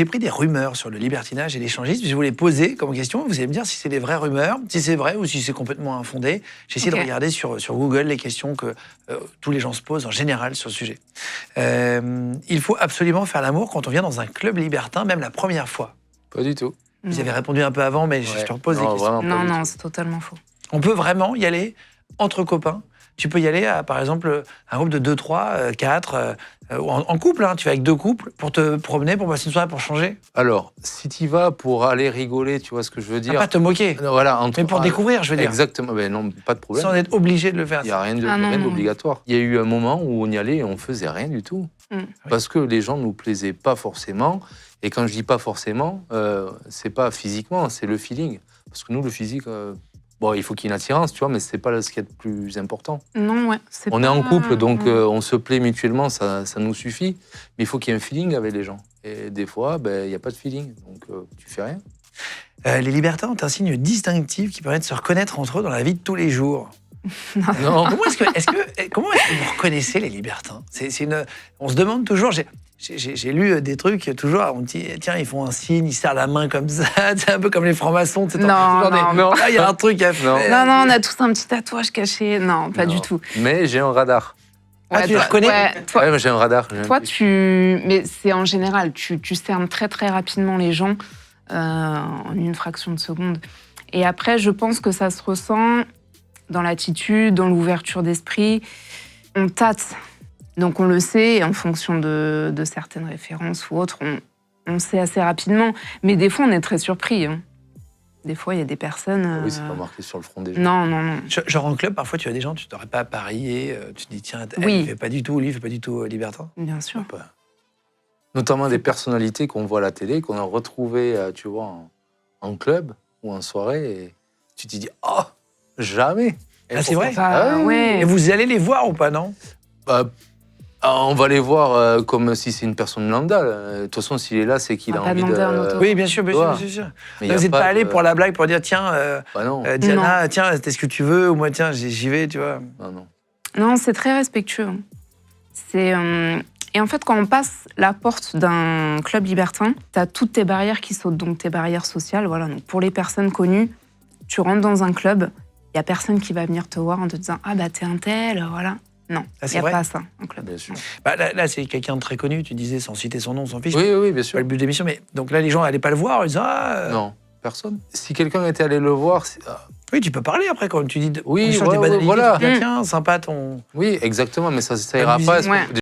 J'ai pris des rumeurs sur le libertinage et l'échangisme. Je vais vous les poser comme question. Vous allez me dire si c'est des vraies rumeurs, si c'est vrai ou si c'est complètement infondé. J'ai essayé de regarder sur Google les questions que tous les gens se posent en général sur le sujet. Il faut absolument faire l'amour quand on vient dans un club libertin, même la première fois. Pas du tout. Vous avez répondu un peu avant, mais je te repose les questions. Non, c'est totalement faux. On peut vraiment y aller entre copains. Tu peux y aller à, par exemple, un groupe de 2, 3, 4, en couple. Hein, tu vas avec 2 couples pour te promener, pour passer une soirée, pour changer. Alors, si tu y vas pour aller rigoler, tu vois ce que je veux dire. Pas te moquer. Voilà, mais pour découvrir, je veux dire. Exactement, ben non, pas de problème. Sans être obligé de le faire. Il n'y a rien d'obligatoire. Il y a eu un moment où on y allait et on faisait rien du tout. Parce que les gens ne nous plaisaient pas forcément. Et quand je dis pas forcément, c'est pas physiquement, c'est le feeling. Parce que nous, le physique... Bon, il faut qu'il y ait une attirance, tu vois, mais c'est pas ce qui est le plus important. Non, ouais. On est en couple, donc on se plaît mutuellement, ça nous suffit. Mais il faut qu'il y ait un feeling avec les gens. Et des fois, il n'y a pas de feeling, donc tu fais rien. Les libertins ont un signe distinctif qui permet de se reconnaître entre eux dans la vie de tous les jours. Non. Comment est-ce que vous reconnaissez les libertins? On se demande toujours... J'ai lu des trucs, toujours, on dit, tiens, ils font un signe, ils serrent la main comme ça, c'est un peu comme les francs-maçons. Non. Il y a un truc à faire. Non, on a tous un petit tatouage caché. Non, pas du tout. Mais j'ai un radar. Ah, tu les reconnais? Ouais, j'ai un radar. Toi, mais c'est en général, tu cernes très très rapidement les gens en une fraction de seconde. Et après, je pense que ça se ressent dans l'attitude, dans l'ouverture d'esprit. On tâte. Donc on le sait, et en fonction de certaines références ou autres, on sait assez rapidement. Mais des fois, on est très surpris. Hein. Des fois, il y a des personnes... Oui, c'est pas marqué sur le front des gens. Non. Genre en club, parfois, tu as des gens, tu t'aurais pas parié, tu te dis, tiens, elle ne fait pas du tout, lui, il fait pas du tout libertin. Bien sûr. Notamment des personnalités qu'on voit à la télé, qu'on a retrouvées, tu vois, en club ou en soirée, et tu te dis, oh, jamais. Ah, c'est vrai? Ouais. Et vous allez les voir ou pas, non? On va les voir comme si c'est une personne lambda. De toute façon, s'il est là, c'est qu'il a envie de... Oui, bien sûr. Vous n'êtes pas allé pour la blague, pour dire, tiens, Diana, tiens, est-ce que tu veux? Ou moi, tiens, j'y vais, tu vois. Non, c'est très respectueux. Et en fait, quand on passe la porte d'un club libertin, tu as toutes tes barrières qui sautent, donc tes barrières sociales. Voilà. Donc pour les personnes connues, tu rentres dans un club, il n'y a personne qui va venir te voir en te disant « Ah, bah, t'es un tel, voilà ». Non, il n'y a pas ça en club. Bien sûr. Là, c'est quelqu'un de très connu, tu disais, sans citer son nom, son fils. Oui, bien sûr. C'est pas le but de l'émission, mais donc là, les gens n'allaient pas le voir, ils disaient Non, personne. Si quelqu'un était allé le voir... Oui, tu peux parler après quand tu dis... Oui, voilà. Tiens, sympa ton... Oui, exactement, mais ça ira pas.